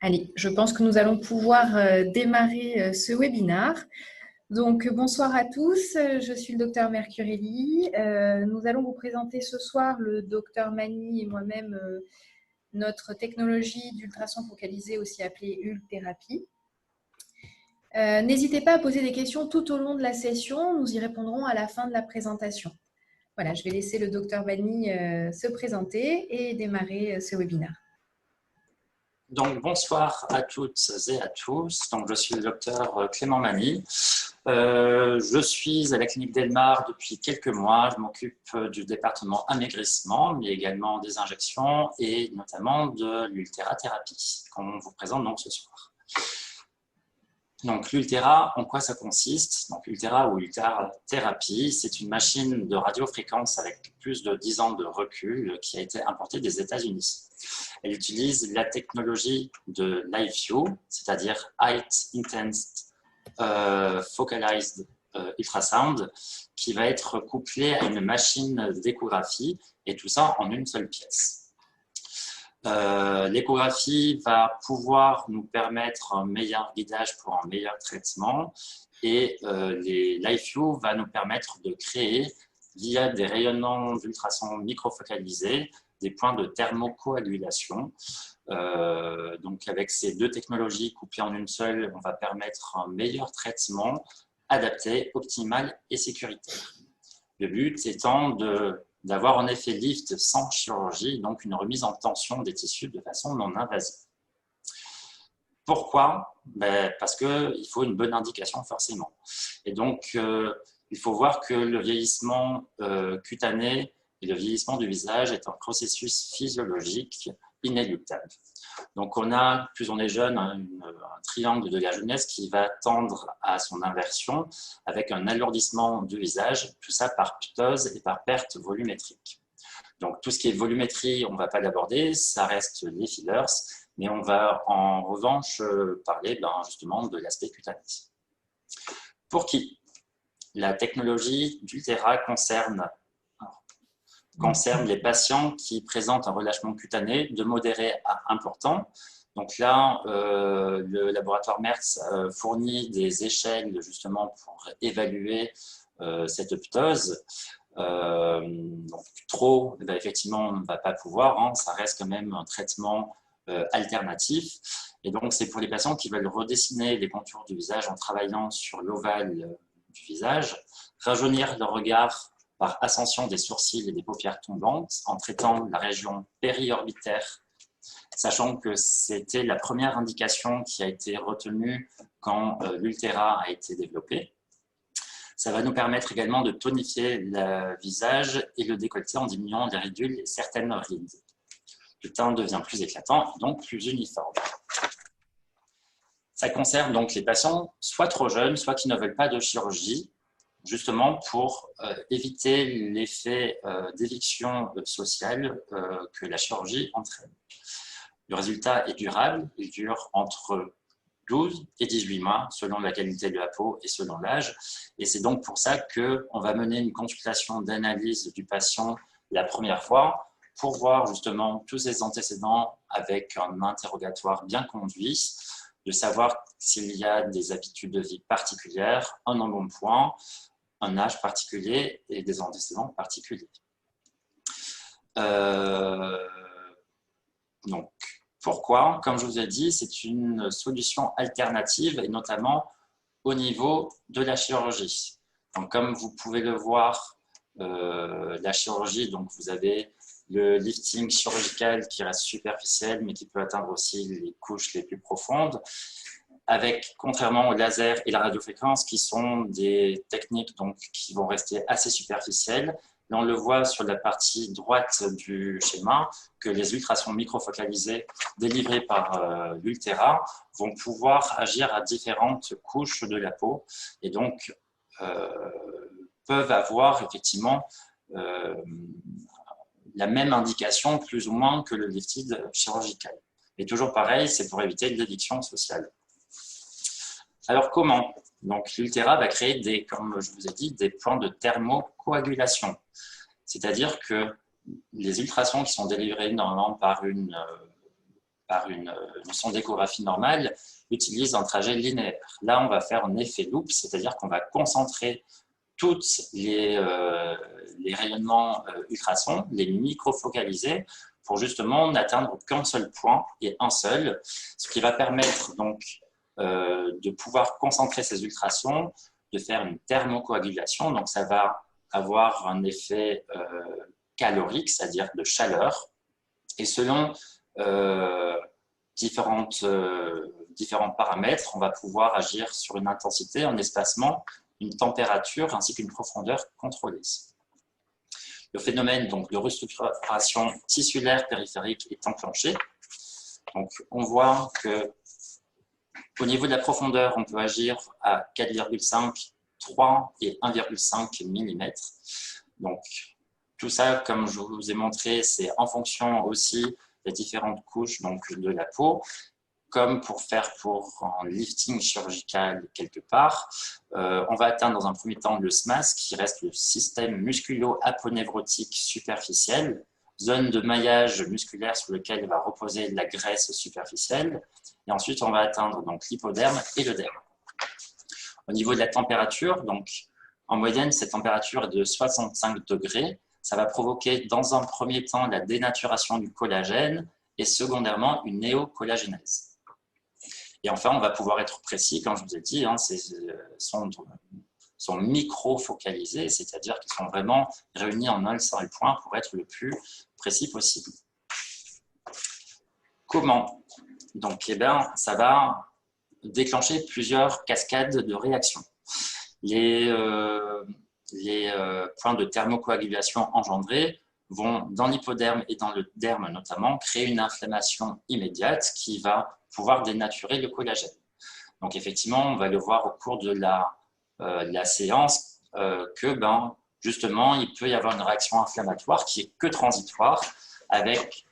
Allez, je pense que nous allons pouvoir démarrer ce webinaire. Donc, bonsoir à tous, je suis le docteur Mercurelli. Nous allons vous présenter ce soir, le docteur Mani et moi-même, notre technologie d'ultrasons focalisés, aussi appelée ULT-thérapie. N'hésitez pas à poser des questions tout au long de la session, nous y répondrons à la fin de la présentation. Voilà, je vais laisser le docteur Mani se présenter et démarrer ce webinaire. Donc, bonsoir à toutes et à tous. Donc, je suis le docteur Clément Mani. Je suis à la clinique d'Elmar depuis quelques mois. Je m'occupe du département amaigrissement, mais également des injections et notamment de l'ultérathérapie qu'on vous présente donc ce soir. Donc, l'ultéra, en quoi ça consiste? Donc, l'ultéra ou ultérathérapie, c'est une machine de radiofréquence avec plus de 10 ans de recul qui a été importée des États-Unis. Elle utilise la technologie de LiveView, c'est-à-dire Height Intense Focalized Ultrasound, qui va être couplée à une machine d'échographie, et tout ça en une seule pièce. L'échographie va pouvoir nous permettre un meilleur guidage pour un meilleur traitement, et les LiveView va nous permettre de créer, via des rayonnements d'ultrasons microfocalisés, des points de thermocoagulation. Donc avec ces deux technologies couplées en une seule, on va permettre un meilleur traitement adapté, optimal et sécuritaire. Le but étant d'avoir un effet lift sans chirurgie, donc une remise en tension des tissus de façon non invasive. Pourquoi? Parce qu'il faut une bonne indication forcément. Et donc, il faut voir que le vieillissement cutané et le vieillissement du visage est un processus physiologique inéluctable. Donc, on a, plus on est jeune, un triangle de la jeunesse qui va tendre à son inversion avec un alourdissement du visage, tout ça par ptose et par perte volumétrique. Donc, tout ce qui est volumétrie, on ne va pas l'aborder, ça reste les fillers, mais on va en revanche parler justement de l'aspect cutané. Pour qui? La technologie d'Ultera concerne les patients qui présentent un relâchement cutané de modéré à important. Donc là, le laboratoire Merz fournit des échelles justement pour évaluer cette ptose. Donc trop, effectivement, on ne va pas pouvoir, ça reste quand même un traitement alternatif. Et donc, c'est pour les patients qui veulent redessiner les contours du visage en travaillant sur l'ovale du visage, rajeunir le regard par ascension des sourcils et des paupières tombantes en traitant la région périorbitaire, sachant que c'était la première indication qui a été retenue quand l'Ultera a été développé. Ça va nous permettre également de tonifier le visage et le décolleté en diminuant les ridules et certaines rides. Le teint devient plus éclatant, donc plus uniforme. Ça concerne donc les patients soit trop jeunes, soit qui ne veulent pas de chirurgie, justement pour éviter l'effet d'éviction sociale que la chirurgie entraîne. Le résultat est durable, il dure entre 12 et 18 mois, selon la qualité de la peau et selon l'âge. Et c'est donc pour ça qu'on va mener une consultation d'analyse du patient la première fois pour voir justement tous ses antécédents avec un interrogatoire bien conduit, de savoir s'il y a des habitudes de vie particulières, un embonpoint, un âge particulier et des antécédents particuliers. Donc, pourquoi? Comme je vous ai dit, c'est une solution alternative et notamment au niveau de la chirurgie. Donc, comme vous pouvez le voir, la chirurgie, donc vous avez le lifting chirurgical qui reste superficiel mais qui peut atteindre aussi les couches les plus profondes, avec, contrairement au laser et la radiofréquence, qui sont des techniques donc, qui vont rester assez superficielles. Là, on le voit sur la partie droite du schéma, que les ultrasons microfocalisés délivrés par l'Ultera vont pouvoir agir à différentes couches de la peau et donc peuvent avoir effectivement la même indication plus ou moins que le lifting chirurgical. Et toujours pareil, c'est pour éviter l'éviction sociale. Alors comment? Donc l'Ultera va créer comme je vous ai dit, des points de thermocoagulation. C'est-à-dire que les ultrasons qui sont délivrés normalement par une par une sonde d'échographie normale utilise un trajet linéaire. Là, on va faire un effet loop, c'est-à-dire qu'on va concentrer tous les rayonnements ultrasons, les micro-focaliser pour justement n'atteindre qu'un seul point et un seul, ce qui va permettre donc de pouvoir concentrer ces ultrasons, de faire une thermocoagulation. Donc, ça va avoir un effet calorique, c'est-à-dire de chaleur. Et selon différents paramètres, on va pouvoir agir sur une intensité, un espacement, une température ainsi qu'une profondeur contrôlée. Le phénomène donc, de restructuration tissulaire périphérique est enclenché. Donc, on voit qu'au niveau de la profondeur, on peut agir à 4,5, 3 et 1,5 mm. Donc, tout ça, comme je vous ai montré, c'est en fonction aussi des différentes couches donc, de la peau. Comme pour faire un lifting chirurgical quelque part, on va atteindre dans un premier temps le SMAS, qui reste le système musculo-aponevrotique superficiel, zone de maillage musculaire sur lequel va reposer la graisse superficielle. Et ensuite, on va atteindre l'hypoderme et le derme. Au niveau de la température, donc, en moyenne, cette température est de 65 degrés. Ça va provoquer dans un premier temps la dénaturation du collagène et secondairement une néocollagénèse. Et enfin, on va pouvoir être précis, comme je vous ai dit, ces sondes sont micro-focalisées, c'est-à-dire qu'ils sont vraiment réunis en un seul point pour être le plus précis possible. Comment? Donc, ça va déclencher plusieurs cascades de réactions. Les points de thermocoagulation engendrés vont, dans l'hypoderme et dans le derme notamment, créer une inflammation immédiate qui va pouvoir dénaturer le collagène. Donc effectivement, on va le voir au cours de la séance que justement, il peut y avoir une réaction inflammatoire qui est que transitoire avec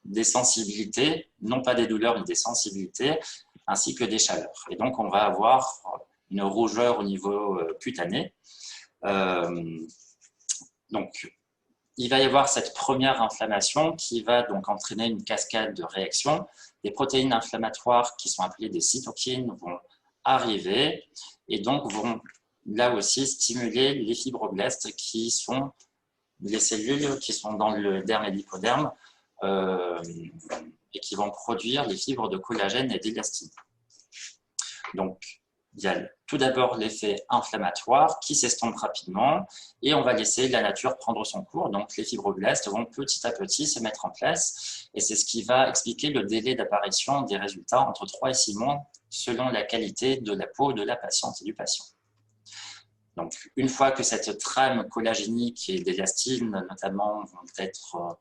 des sensibilités, non pas des douleurs, mais des sensibilités, ainsi que des chaleurs. Et donc, on va avoir une rougeur au niveau cutané. Donc, il va y avoir cette première inflammation qui va donc entraîner une cascade de réactions. Des protéines inflammatoires qui sont appelées des cytokines vont arriver et donc vont là aussi stimuler les fibroblastes qui sont les cellules qui sont dans le derme et l'hypoderme et qui vont produire les fibres de collagène et d'élastine. Donc, il y a tout d'abord l'effet inflammatoire qui s'estompe rapidement et on va laisser la nature prendre son cours. Donc, les fibroblastes vont petit à petit se mettre en place et c'est ce qui va expliquer le délai d'apparition des résultats entre 3 et 6 mois selon la qualité de la peau de la patiente et du patient. Donc, une fois que cette trame collagénique et d'élastine, notamment, vont être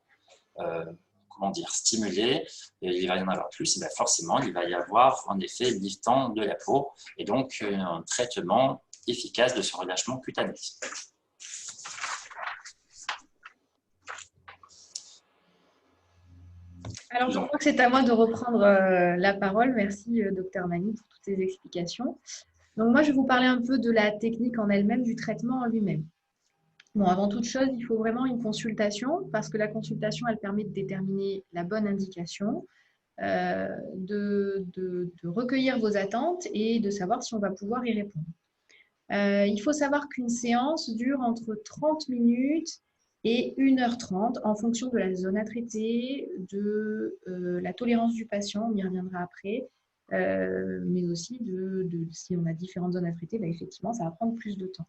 stimulés, et il va y en avoir plus, et bien forcément, il va y avoir un effet liftant de la peau et donc un traitement efficace de ce relâchement cutané. Alors, je crois que c'est à moi de reprendre la parole. Merci, docteur Mani, pour toutes ces explications. Donc, moi, je vais vous parler un peu de la technique en elle-même, du traitement en lui-même. Bon, avant toute chose, il faut vraiment une consultation parce que la consultation, elle permet de déterminer la bonne indication, de recueillir vos attentes et de savoir si on va pouvoir y répondre. Il faut savoir qu'une séance dure entre 30 minutes et 1h30 en fonction de la zone à traiter, de la tolérance du patient, on y reviendra après, mais aussi si on a différentes zones à traiter, effectivement, ça va prendre plus de temps.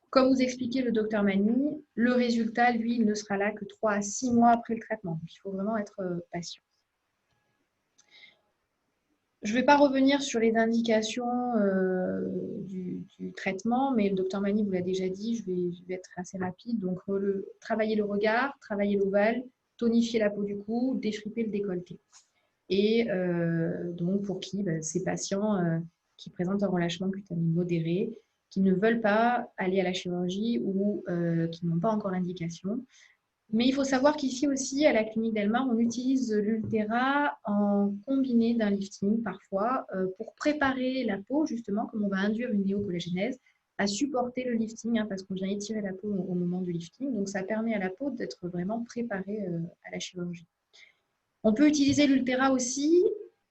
Comme vous expliquait le docteur Mani, le résultat, lui, ne sera là que 3 à 6 mois après le traitement. Donc, il faut vraiment être patient. Je ne vais pas revenir sur les indications du traitement, mais le docteur Mani vous l'a déjà dit, je vais être assez rapide. Donc, travailler le regard, travailler l'ovale, tonifier la peau du cou, défriper le décolleté. Et donc, pour qui ces patients qui présentent un relâchement cutané modéré, qui ne veulent pas aller à la chirurgie ou qui n'ont pas encore l'indication. Mais il faut savoir qu'ici aussi, à la clinique d'Elmar, on utilise l'Ultera en combiné d'un lifting parfois pour préparer la peau, justement, comme on va induire une néocollagénèse, à supporter le lifting, parce qu'on vient étirer la peau au moment du lifting. Donc, ça permet à la peau d'être vraiment préparée à la chirurgie. On peut utiliser l'Ultera aussi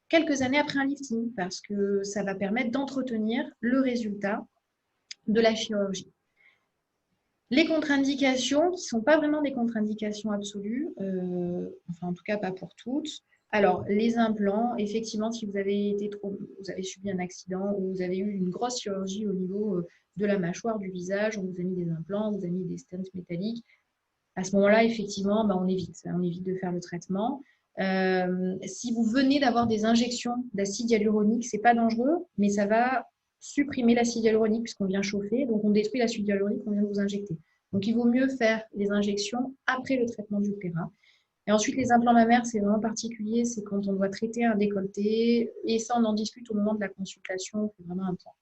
quelques années après un lifting parce que ça va permettre d'entretenir le résultat de la chirurgie. Les contre-indications, qui ne sont pas vraiment des contre-indications absolues, enfin en tout cas pas pour toutes. Alors, les implants, effectivement, si vous avez subi un accident ou vous avez eu une grosse chirurgie au niveau de la mâchoire, du visage, on vous a mis des implants, on vous a mis des stents métalliques, à ce moment-là, effectivement, on évite de faire le traitement. Si vous venez d'avoir des injections d'acide hyaluronique, ce n'est pas dangereux, mais ça va supprimer l'acide hyaluronique puisqu'on vient chauffer, donc on détruit l'acide hyaluronique qu'on vient de vous injecter. Donc il vaut mieux faire les injections après le traitement du Ultera. Et ensuite, les implants mammaires, c'est vraiment particulier, c'est quand on doit traiter un décolleté, et ça on en discute au moment de la consultation, c'est vraiment un point.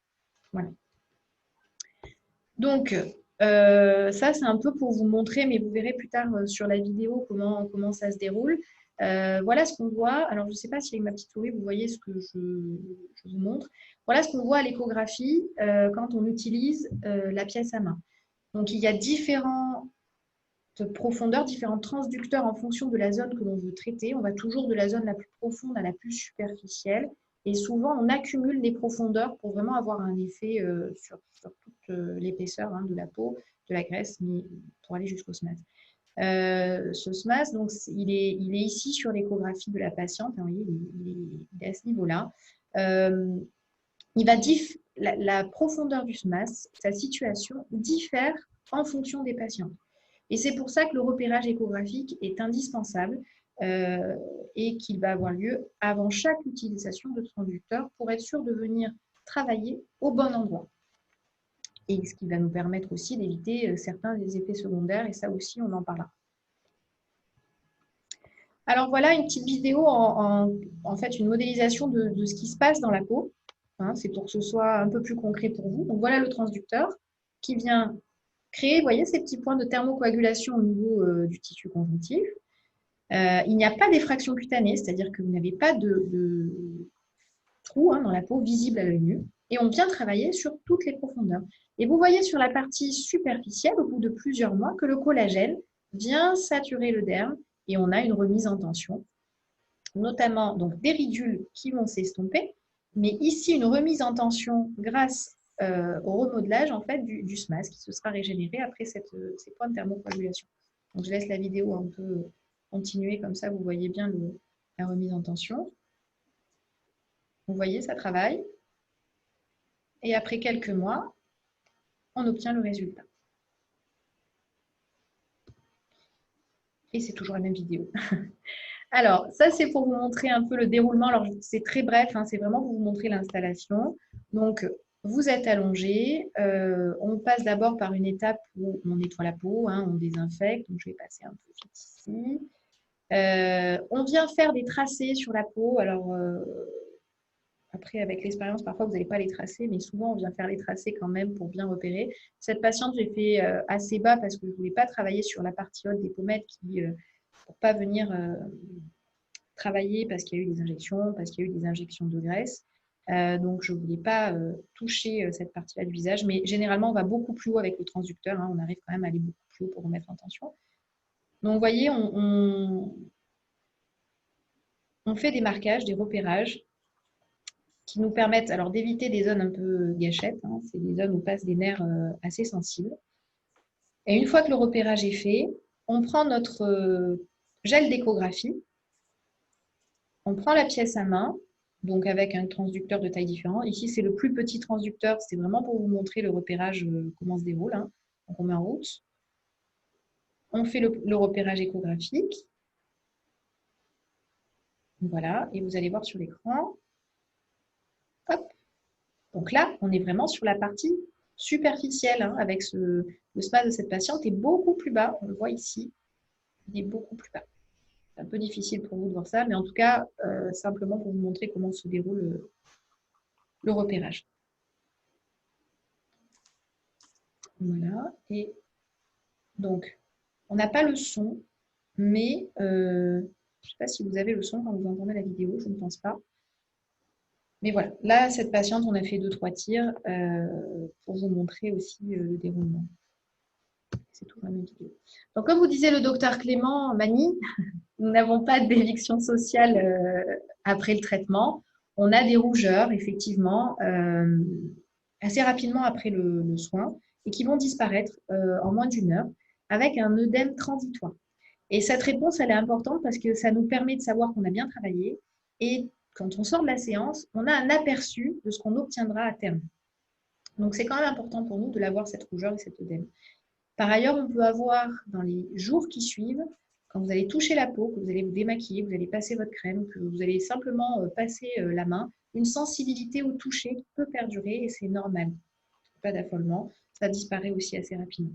Voilà. Donc, ça, c'est un peu pour vous montrer, mais vous verrez plus tard sur la vidéo comment ça se déroule. Voilà ce qu'on voit. Alors, je ne sais pas si avec ma petite souris, vous voyez ce que je vous montre. Voilà ce qu'on voit à l'échographie quand on utilise la pièce à main. Donc, il y a différentes profondeurs, différents transducteurs en fonction de la zone que l'on veut traiter. On va toujours de la zone la plus profonde à la plus superficielle. Et souvent, on accumule des profondeurs pour vraiment avoir un effet sur toute l'épaisseur de la peau, de la graisse, mais pour aller jusqu'au SMAS. Ce SMAS, donc, il est ici sur l'échographie de la patiente. Vous voyez, il est à ce niveau-là. La profondeur du SMAS, sa situation, diffère en fonction des patients. Et c'est pour ça que le repérage échographique est indispensable et qu'il va avoir lieu avant chaque utilisation de transducteur pour être sûr de venir travailler au bon endroit. Et ce qui va nous permettre aussi d'éviter certains des effets secondaires, et ça aussi, on en parlera. Alors voilà une petite vidéo, en fait, une modélisation de ce qui se passe dans la peau. Hein, c'est pour que ce soit un peu plus concret pour vous. Donc voilà le transducteur qui vient créer, vous voyez, ces petits points de thermocoagulation au niveau du tissu conjonctif. Il n'y a pas d'effraction cutanée, c'est-à-dire que vous n'avez pas de trou dans la peau visible à l'œil nu. Et on vient travailler sur toutes les profondeurs. Et vous voyez sur la partie superficielle, au bout de plusieurs mois, que le collagène vient saturer le derme et on a une remise en tension, notamment donc, des ridules qui vont s'estomper, mais ici une remise en tension grâce au remodelage en fait, du SMAS qui se sera régénéré après ces points de thermocoagulation. Donc, je laisse la vidéo un peu continuer, comme ça vous voyez bien la remise en tension. Vous voyez, ça travaille. Et après quelques mois, on obtient le résultat. Et c'est toujours la même vidéo. Alors, ça, c'est pour vous montrer un peu le déroulement. Alors, c'est très bref, c'est vraiment pour vous montrer l'installation. Donc, vous êtes allongé. On passe d'abord par une étape où on nettoie la peau, on désinfecte. Donc, je vais passer un peu vite ici. On vient faire des tracés sur la peau. Alors, après, avec l'expérience, parfois, vous n'allez pas les tracer, mais souvent, on vient faire les tracés quand même pour bien repérer. Cette patiente, j'ai fait assez bas parce que je ne voulais pas travailler sur la partie haute des pommettes pour ne pas venir travailler parce qu'il y a eu des injections, parce qu'il y a eu des injections de graisse. Donc, je ne voulais pas toucher cette partie-là du visage. Mais généralement, on va beaucoup plus haut avec le transducteur. On arrive quand même à aller beaucoup plus haut pour remettre en tension. Donc, vous voyez, on fait des marquages, des repérages qui nous permettent alors d'éviter des zones un peu gâchettes. C'est des zones où passent des nerfs assez sensibles. Et une fois que le repérage est fait, on prend notre gel d'échographie, on prend la pièce à main, donc avec un transducteur de taille différente. Ici, c'est le plus petit transducteur, c'est vraiment pour vous montrer le repérage, comment se déroule. Donc, on met en route. On fait le repérage échographique. Voilà, et vous allez voir sur l'écran. Hop. Donc là, on est vraiment sur la partie superficielle, avec le SMAS de cette patiente est beaucoup plus bas. On le voit ici, il est beaucoup plus bas. C'est un peu difficile pour vous de voir ça, mais en tout cas, simplement pour vous montrer comment se déroule le repérage. Voilà, et donc, on n'a pas le son, mais je ne sais pas si vous avez le son quand vous entendez la vidéo, je ne pense pas. Mais voilà, là, cette patiente, on a fait 2-3 tirs pour vous montrer aussi le déroulement. C'est tout la même vidéo. Donc, comme vous disait le docteur Clément Magny, nous n'avons pas d'éviction sociale après le traitement. On a des rougeurs, effectivement, assez rapidement après le soin et qui vont disparaître en moins d'1 heure avec un œdème transitoire. Et cette réponse, elle est importante parce que ça nous permet de savoir qu'on a bien travaillé et quand on sort de la séance, on a un aperçu de ce qu'on obtiendra à terme. Donc, c'est quand même important pour nous de l'avoir, cette rougeur et cet œdème. Par ailleurs, on peut avoir dans les jours qui suivent, quand vous allez toucher la peau, que vous allez vous démaquiller, vous allez passer votre crème, que vous allez simplement passer la main, une sensibilité au toucher qui peut perdurer et c'est normal. Pas d'affolement, ça disparaît aussi assez rapidement.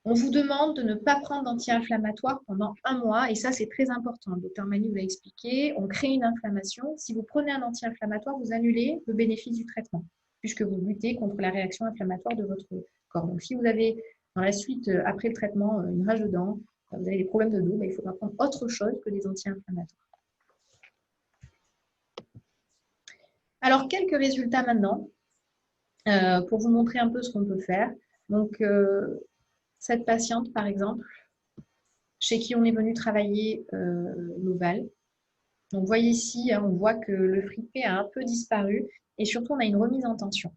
On vous demande de ne pas prendre d'anti-inflammatoire pendant 1 mois et ça c'est très important. Le docteur Magny vous l'a expliqué, on crée une inflammation. Si vous prenez un anti-inflammatoire, vous annulez le bénéfice du traitement puisque vous luttez contre la réaction inflammatoire de votre corps. Donc si vous avez dans la suite, après le traitement, une rage de dents, vous avez des problèmes de dos, il faudra prendre autre chose que des anti-inflammatoires. Alors, quelques résultats maintenant, pour vous montrer un peu ce qu'on peut faire. Donc, cette patiente, par exemple, chez qui on est venu travailler l'ovale. Donc, vous voyez ici, on voit que le fripé a un peu disparu et surtout, on a une remise en tension.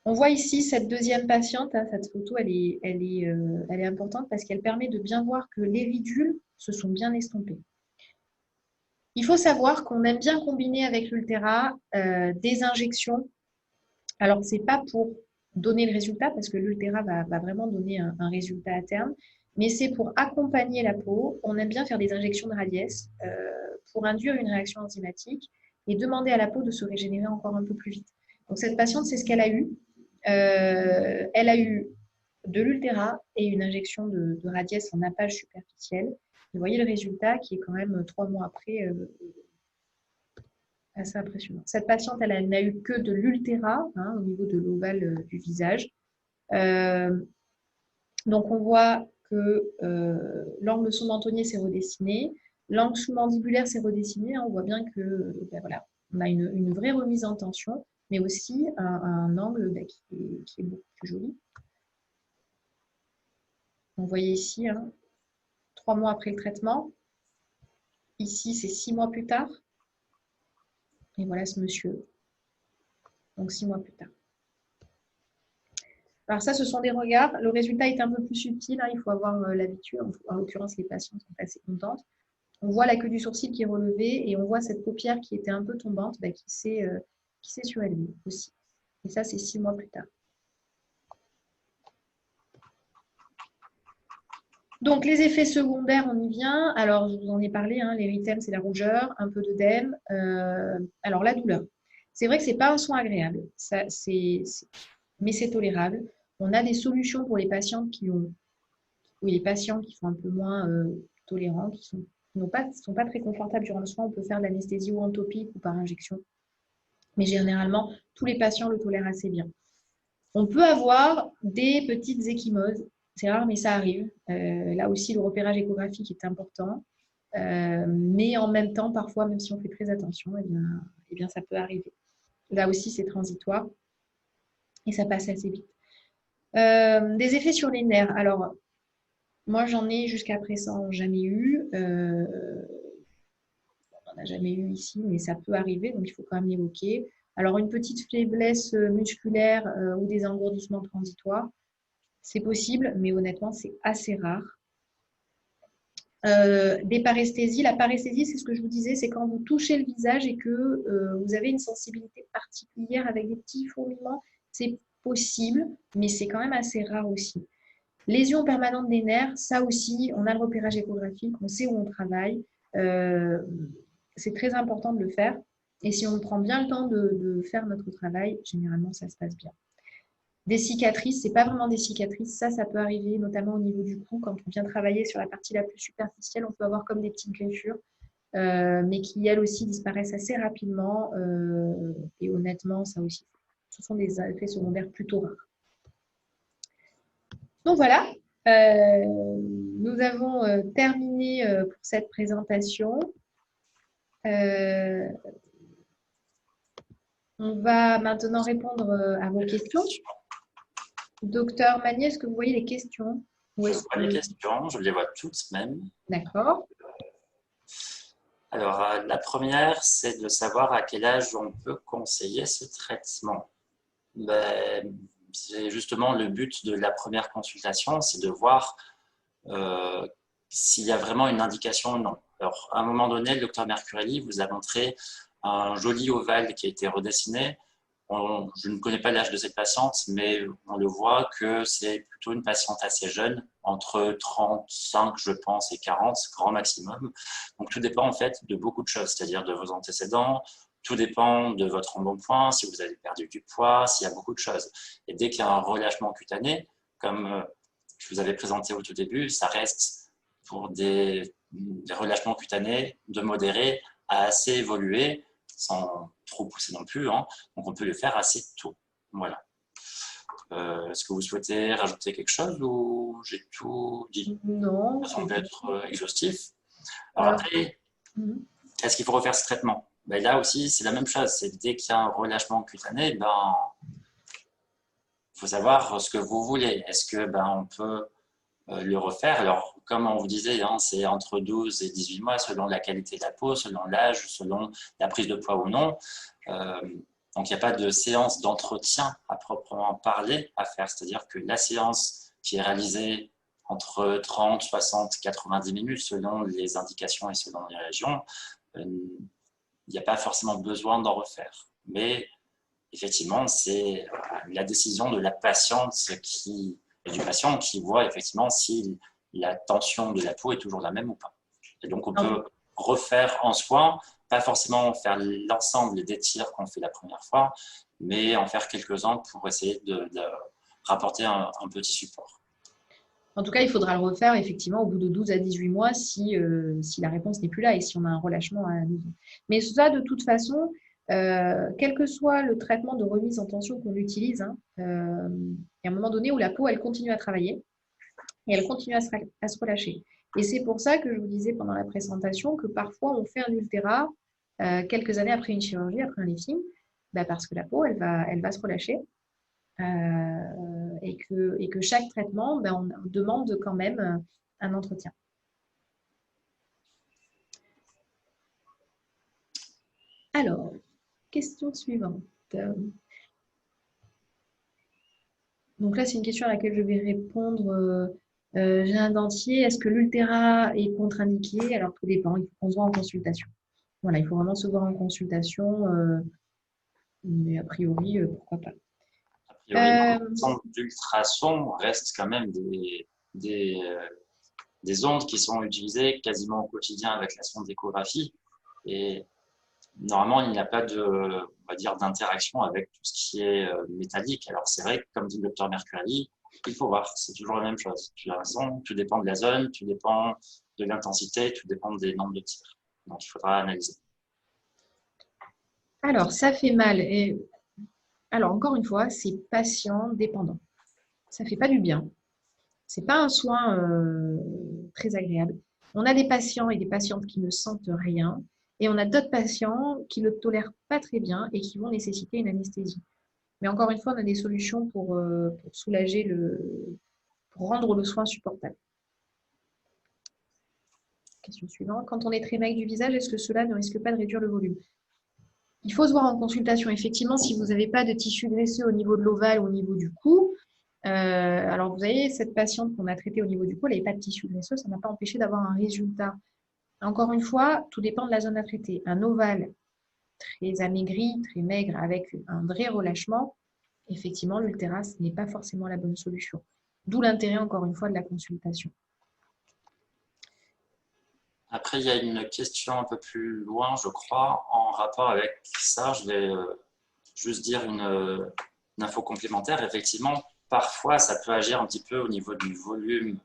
On voit ici cette deuxième patiente, cette photo, elle est importante parce qu'elle permet de bien voir que les ridules se sont bien estompés. Il faut savoir qu'on aime bien combiner avec l'Ultera des injections. Alors, ce n'est pas pour donner le résultat parce que l'Ultera va vraiment donner un résultat à terme, mais c'est pour accompagner la peau. On aime bien faire des injections de radiès pour induire une réaction enzymatique et demander à la peau de se régénérer encore un peu plus vite. Donc, cette patiente, c'est ce qu'elle a eu. Elle a eu de l'Ultera et une injection de radiès en nappage superficiel. Vous voyez le résultat qui est quand même 3 mois après assez impressionnant. Cette patiente, elle n'a eu que de l'Ultera au niveau de l'ovale du visage. Donc on voit que l'angle sous-mentonnier s'est redessiné, l'angle sous-mandibulaire s'est redessiné. On voit bien que voilà, on a une vraie remise en tension, mais aussi un angle qui est beaucoup plus joli. Vous voyez ici, 3 mois après le traitement. Ici, c'est 6 mois plus tard. Et voilà ce monsieur. Donc 6 mois plus tard. Alors ça, ce sont des regards. Le résultat est un peu plus subtil. Il faut avoir l'habitude. En l'occurrence, les patients sont assez contentes. On voit la queue du sourcil qui est relevée et on voit cette paupière qui était un peu tombante qui s'est surélevée aussi. Et ça, c'est 6 mois plus tard. Donc, les effets secondaires, on y vient. Alors, je vous en ai parlé, l'érythème, c'est la rougeur, un peu d'œdème. Alors, la douleur. C'est vrai que ce n'est pas un soin agréable, mais c'est tolérable. On a des solutions pour les patientes les patients qui sont un peu moins tolérants, qui ne sont pas très confortables durant le soin. On peut faire de l'anesthésie ou en topique ou par injection. Mais généralement, tous les patients le tolèrent assez bien. On peut avoir des petites ecchymoses. C'est rare, mais ça arrive. Là aussi, le repérage échographique est important. Mais en même temps, parfois, même si on fait très attention, eh bien, ça peut arriver. Là aussi, c'est transitoire et ça passe assez vite. Des effets sur les nerfs. Alors, moi, j'en ai jusqu'à présent jamais eu. On n'en a jamais eu ici, mais ça peut arriver, donc il faut quand même l'évoquer. Alors, une petite faiblesse musculaire ou des engourdissements transitoires, c'est possible, mais honnêtement, c'est assez rare. Des paresthésies. La paresthésie, c'est ce que je vous disais, c'est quand vous touchez le visage et que vous avez une sensibilité particulière avec des petits fourmillements. C'est possible, mais c'est quand même assez rare aussi. Lésions permanentes des nerfs, ça aussi, on a le repérage échographique, on sait où on travaille. C'est très important de le faire. Et si on prend bien le temps de faire notre travail, généralement, ça se passe bien. Des cicatrices, c'est pas vraiment des cicatrices, ça peut arriver, notamment au niveau du cou. Quand on vient travailler sur la partie la plus superficielle, on peut avoir comme des petites griffures, mais qui, elles aussi, disparaissent assez rapidement. Et honnêtement, ça aussi, ce sont des effets secondaires plutôt rares. Donc voilà, nous avons terminé pour cette présentation. On va maintenant répondre à vos questions. Docteur Magnier, est-ce que vous voyez les questions? Ou Je est-ce vois les que... questions, je les vois toutes même. D'accord. Alors, la première, c'est de savoir à quel âge on peut conseiller ce traitement. Ben, c'est justement le but de la première consultation, c'est de voir euh, s'il y a vraiment une indication ou non. Alors, à un moment donné, le docteur Mercurelli vous a montré un joli ovale qui a été redessiné. Je ne connais pas l'âge de cette patiente, mais on le voit que c'est plutôt une patiente assez jeune, entre 35, je pense, et 40, grand maximum. Donc, tout dépend en fait de beaucoup de choses, c'est-à-dire de vos antécédents, tout dépend de votre embonpoint, si vous avez perdu du poids, s'il y a beaucoup de choses. Et dès qu'il y a un relâchement cutané, comme je vous avais présenté au tout début, ça reste pour des relâchements cutanés de modéré à assez évolué, sans trop pousser non plus, hein. Donc on peut le faire assez tôt. Voilà. Est-ce que vous souhaitez rajouter quelque chose ou j'ai tout dit? Non, Ça c'est semble tout. être exhaustif. Alors Alors, après, mhm. est-ce qu'il faut refaire ce traitement? Ben là aussi, c'est la même chose. C'est dès qu'il y a un relâchement cutané, ben, faut savoir ce que vous voulez. Est-ce que on peut le refaire? Alors, comme on vous disait, hein, c'est entre 12 et 18 mois selon la qualité de la peau, selon l'âge, selon la prise de poids ou non. Euh, donc, il n'y a pas de séance d'entretien à proprement parler à faire. C'est-à-dire que la séance qui est réalisée entre 30, 60, 90 minutes selon les indications et selon les régions, il n'y a pas forcément besoin d'en refaire. Mais effectivement, c'est la décision de la patiente et du patient qui voit effectivement si la tension de la peau est toujours la même ou pas. Et donc, on peut refaire en soi, pas forcément faire l'ensemble des tirs qu'on fait la première fois, mais en faire quelques-uns pour essayer de rapporter un petit support. En tout cas, il faudra le refaire effectivement au bout de 12 à 18 mois si la réponse n'est plus là et si on a un relâchement à 12 ans. Mais ça, de toute façon, quel que soit le traitement de remise en tension qu'on utilise, hein, il y a un moment donné où la peau, elle continue à travailler et elle continue à se relâcher. Et c'est pour ça que je vous disais pendant la présentation que parfois on fait un ultéra quelques années après une chirurgie, après un lifting, parce que la peau, elle va se relâcher et que chaque traitement, on demande quand même un entretien. Alors, question suivante. Donc là, c'est une question à laquelle je vais répondre. J'ai un dentier, est-ce que l'ultéra est contre-indiqué? Alors, tout dépend, il faut qu'on se voit en consultation. Voilà, il faut vraiment se voir en consultation, mais a priori, pourquoi pas. A priori, les sondes d'ultrasons restent quand même des, euh, des ondes qui sont utilisées quasiment au quotidien avec la sonde d'échographie. Et normalement, il n'y a pas on va dire, d'interaction avec tout ce qui est métallique. Alors, c'est vrai que, comme dit le docteur Mercurelli, il faut voir, c'est toujours la même chose. Tu as raison, tout dépend de la zone, tout dépend de l'intensité, tout dépend des nombres de tirs. Donc, il faudra analyser. Alors, ça fait mal. Alors, encore une fois, c'est patient dépendant. Ça fait pas du bien. C'est pas un soin très agréable. On a des patients et des patientes qui ne sentent rien, et on a d'autres patients qui ne le tolèrent pas très bien et qui vont nécessiter une anesthésie. Mais encore une fois, on a des solutions pour soulager pour rendre le soin supportable. Question suivante. Quand on est très maigre du visage, est-ce que cela ne risque pas de réduire le volume? Il faut se voir en consultation. Effectivement, si vous n'avez pas de tissu graisseux au niveau de l'ovale ou au niveau du cou, alors vous voyez, cette patiente qu'on a traitée au niveau du cou, elle n'avait pas de tissu graisseux, ça n'a pas empêché d'avoir un résultat. Encore une fois, tout dépend de la zone à traiter. Un ovale très amaigri, très maigre, avec un vrai relâchement, effectivement, l'ultéras n'est pas forcément la bonne solution. D'où l'intérêt, encore une fois, de la consultation. Après, il y a une question un peu plus loin, je crois, en rapport avec ça. Je vais juste dire une info complémentaire. Effectivement, parfois, ça peut agir un petit peu au niveau du volume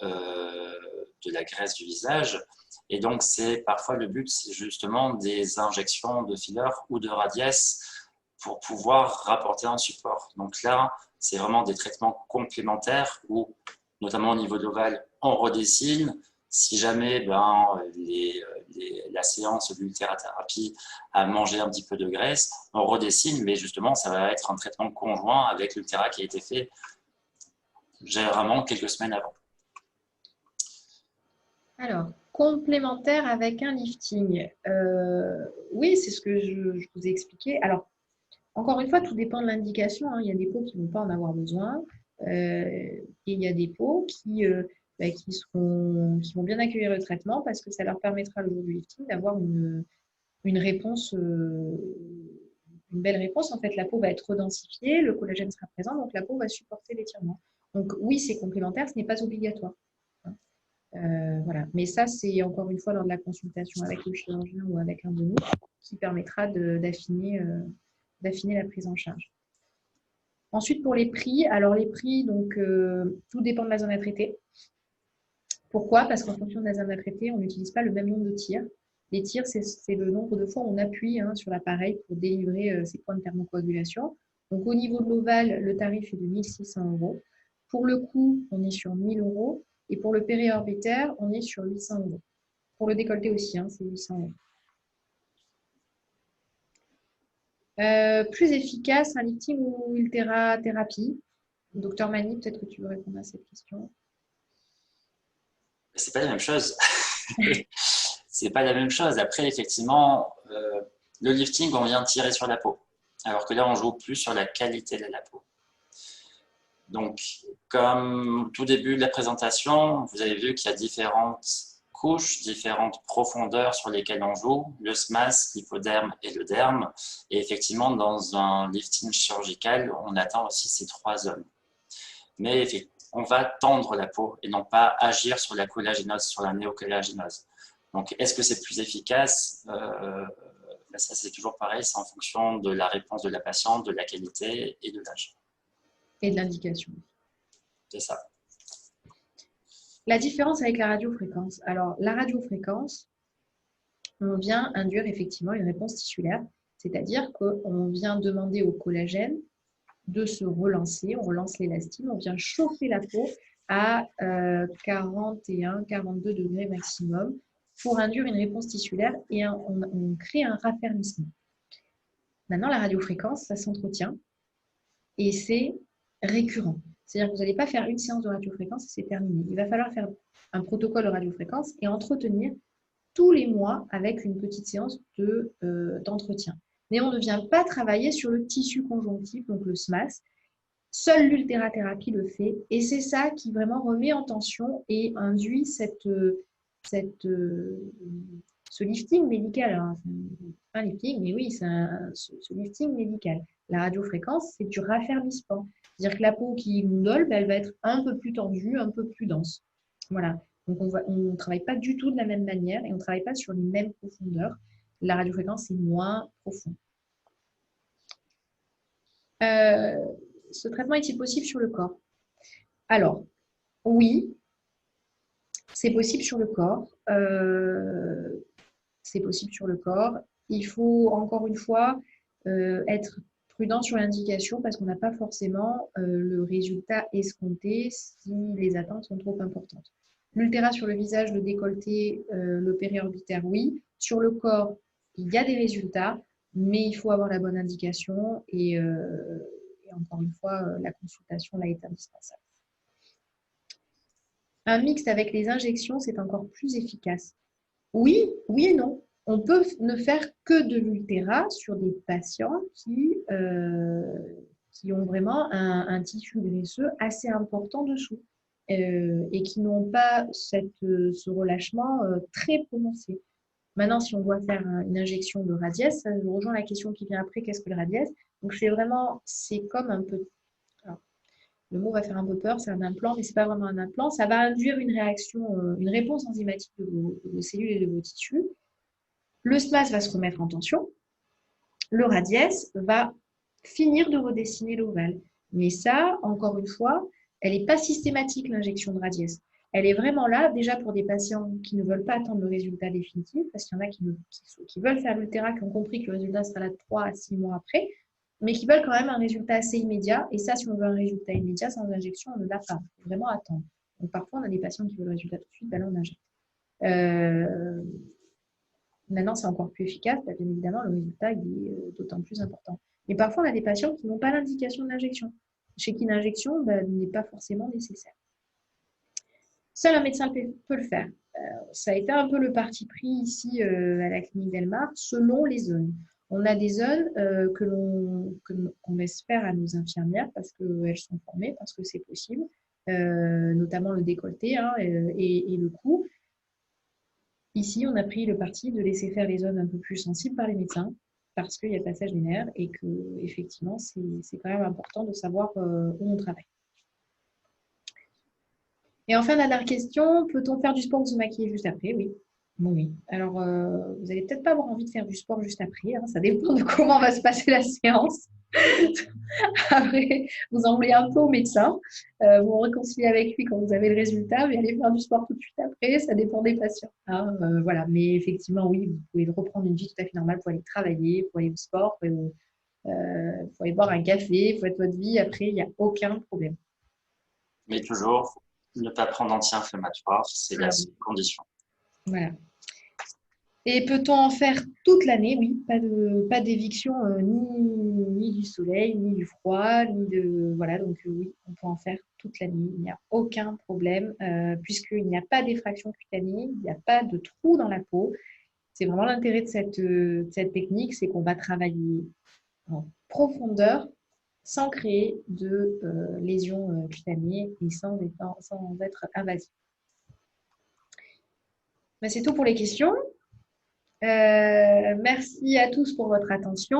de la graisse du visage. Et donc, c'est parfois le but, c'est justement des injections de filler ou de radiesse pour pouvoir rapporter un support. Donc là, c'est vraiment des traitements complémentaires où, notamment au niveau de l'ovale, on redessine. Si jamais la séance d'ultérathérapie a mangé un petit peu de graisse, on redessine, mais justement, ça va être un traitement conjoint avec l'ultéra qui a été fait généralement quelques semaines avant. Alors, complémentaire avec un lifting. Oui, c'est ce que je vous ai expliqué. Alors, encore une fois, tout dépend de l'indication, hein. Il y a des peaux qui ne vont pas en avoir besoin. Et il y a des peaux qui vont bien accueillir le traitement parce que ça leur permettra le jour du lifting d'avoir une réponse, une belle réponse. En fait, la peau va être redensifiée, le collagène sera présent, donc la peau va supporter l'étirement. Donc oui, c'est complémentaire, ce n'est pas obligatoire. Voilà. Mais ça, c'est encore une fois lors de la consultation avec le chirurgien ou avec un de nous qui permettra d'affiner la prise en charge. Ensuite, pour les prix, alors les prix, donc tout dépend de la zone à traiter. Pourquoi? Parce qu'en fonction de la zone à traiter, on n'utilise pas le même nombre de tirs. Les tirs, c'est le nombre de fois où on appuie sur l'appareil pour délivrer ces points de thermocoagulation. Donc au niveau de l'ovale, le tarif est de 1 600 €. Pour le cou, on est sur 1 000 €. Et pour le périorbitaire, on est sur 800 €. Pour le décolleté aussi, c'est 800 €. Plus efficace, un lifting ou ultra-thérapie? Docteur Mani, peut-être que tu veux répondre à cette question. C'est pas la même chose. C'est pas la même chose. Après, effectivement, le lifting, on vient tirer sur la peau. Alors que là, on joue plus sur la qualité de la peau. Donc, comme tout début de la présentation, vous avez vu qu'il y a différentes couches, différentes profondeurs sur lesquelles on joue, le SMAS, l'hypoderme et le derme. Et effectivement, dans un lifting chirurgical, on atteint aussi ces 3 zones. Mais on va tendre la peau et non pas agir sur la collagénose, sur la néocollagénose. Donc, est-ce que c'est plus efficace? Ça, c'est toujours pareil, c'est en fonction de la réponse de la patiente, de la qualité et de l'âge. Et de l'indication. C'est ça. La différence avec la radiofréquence. Alors, la radiofréquence, on vient induire effectivement une réponse tissulaire, c'est-à-dire qu'on vient demander au collagène de se relancer, on relance l'élastine, on vient chauffer la peau à 41-42 degrés maximum pour induire une réponse tissulaire et on crée un raffermissement. Maintenant, la radiofréquence, ça s'entretient et c'est récurrent. C'est-à-dire que vous n'allez pas faire une séance de radiofréquence et c'est terminé. Il va falloir faire un protocole de radiofréquence et entretenir tous les mois avec une petite séance d'entretien. Mais on ne vient pas travailler sur le tissu conjonctif, donc le SMAS. Seule l'ultérathérapie le fait. Et c'est ça qui vraiment remet en tension et induit ce lifting médical. Alors, un lifting, mais oui, c'est ce lifting médical. La radiofréquence, c'est du raffermissement. C'est-à-dire que la peau qui gondole, elle va être un peu plus tendue, un peu plus dense. Voilà. Donc, on ne travaille pas du tout de la même manière et on ne travaille pas sur les mêmes profondeurs. La radiofréquence, c'est moins profond. Ce traitement est-il possible sur le corps? Alors, oui, c'est possible sur le corps. C'est possible sur le corps. Il faut, encore une fois, être prudent sur l'indication parce qu'on n'a pas forcément le résultat escompté si les attentes sont trop importantes. L'ultéra sur le visage, le décolleté, le périorbitaire, oui. Sur le corps, il y a des résultats, mais il faut avoir la bonne indication et encore une fois, la consultation là est indispensable. Un mixte avec les injections, c'est encore plus efficace. Oui, oui et non. On peut ne faire que de l'ultéra sur des patients qui ont vraiment un tissu graisseux assez important dessous et qui n'ont pas ce relâchement très prononcé. Maintenant, si on doit faire une injection de radiès, ça rejoint la question qui vient après, qu'est-ce que le radiès? Donc, c'est comme un peu... Alors, le mot va faire un peu peur, c'est un implant, mais ce n'est pas vraiment un implant. Ça va induire une réaction, une réponse enzymatique de vos cellules et de vos tissus. Le SMAS va se remettre en tension. Le radiès va finir de redessiner l'ovale. Mais ça, encore une fois, elle n'est pas systématique, l'injection de radiès. Elle est vraiment là, déjà pour des patients qui ne veulent pas attendre le résultat définitif, parce qu'il y en a qui veulent faire l'ultéra, qui ont compris que le résultat sera là 3 à 6 mois après, mais qui veulent quand même un résultat assez immédiat. Et ça, si on veut un résultat immédiat, sans injection, on ne l'a pas. Il faut vraiment attendre. Donc parfois, on a des patients qui veulent le résultat tout de suite, ben là, on injecte. Maintenant, c'est encore plus efficace, bien évidemment, le résultat il est d'autant plus important. Mais parfois, on a des patients qui n'ont pas l'indication de l'injection. chez qui l'injection n'est pas forcément nécessaire. Seul un médecin peut le faire. Ça a été un peu le parti pris ici à la clinique d'Elmar, selon les zones. On a des zones qu'on laisse faire à nos infirmières parce qu'elles sont formées, parce que c'est possible, notamment le décolleté et le cou. Ici, on a pris le parti de laisser faire les zones un peu plus sensibles par les médecins parce qu'il y a passage des nerfs et que effectivement, c'est quand même important de savoir où on travaille. Et enfin, dernière question, peut-on faire du sport ou se maquiller juste après? Oui. Oui. Alors, vous n'allez peut-être pas avoir envie de faire du sport juste après, hein. Ça dépend de comment va se passer la séance. Après, vous en voulez un peu au médecin, vous vous réconciliez avec lui quand vous avez le résultat, mais allez faire du sport tout de suite après, ça dépend des patients, hein. Voilà. Mais effectivement, oui, vous pouvez reprendre une vie tout à fait normale, vous pouvez aller travailler, vous pouvez aller au sport, vous pouvez boire un café, vous faites votre vie, après, il n'y a aucun problème. Mais toujours, ne pas prendre d'anti-inflammatoire, c'est la seule condition. Voilà. Et peut-on en faire toute l'année? Oui, pas d'éviction ni du soleil, ni du froid, ni de... Voilà, donc oui, on peut en faire toute l'année. Il n'y a aucun problème, puisqu'il n'y a pas d'effraction cutanée, il n'y a pas de trou dans la peau. C'est vraiment l'intérêt de cette technique, c'est qu'on va travailler en profondeur sans créer de lésions cutanées et sans être invasif. Ben, c'est tout pour les questions. Merci à tous pour votre attention.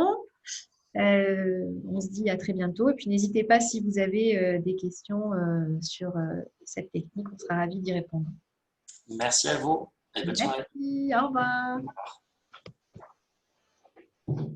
On se dit à très bientôt. Et puis n'hésitez pas si vous avez des questions sur cette technique, on sera ravis d'y répondre. Merci à vous et bonne soirée. Merci, au revoir. Au revoir.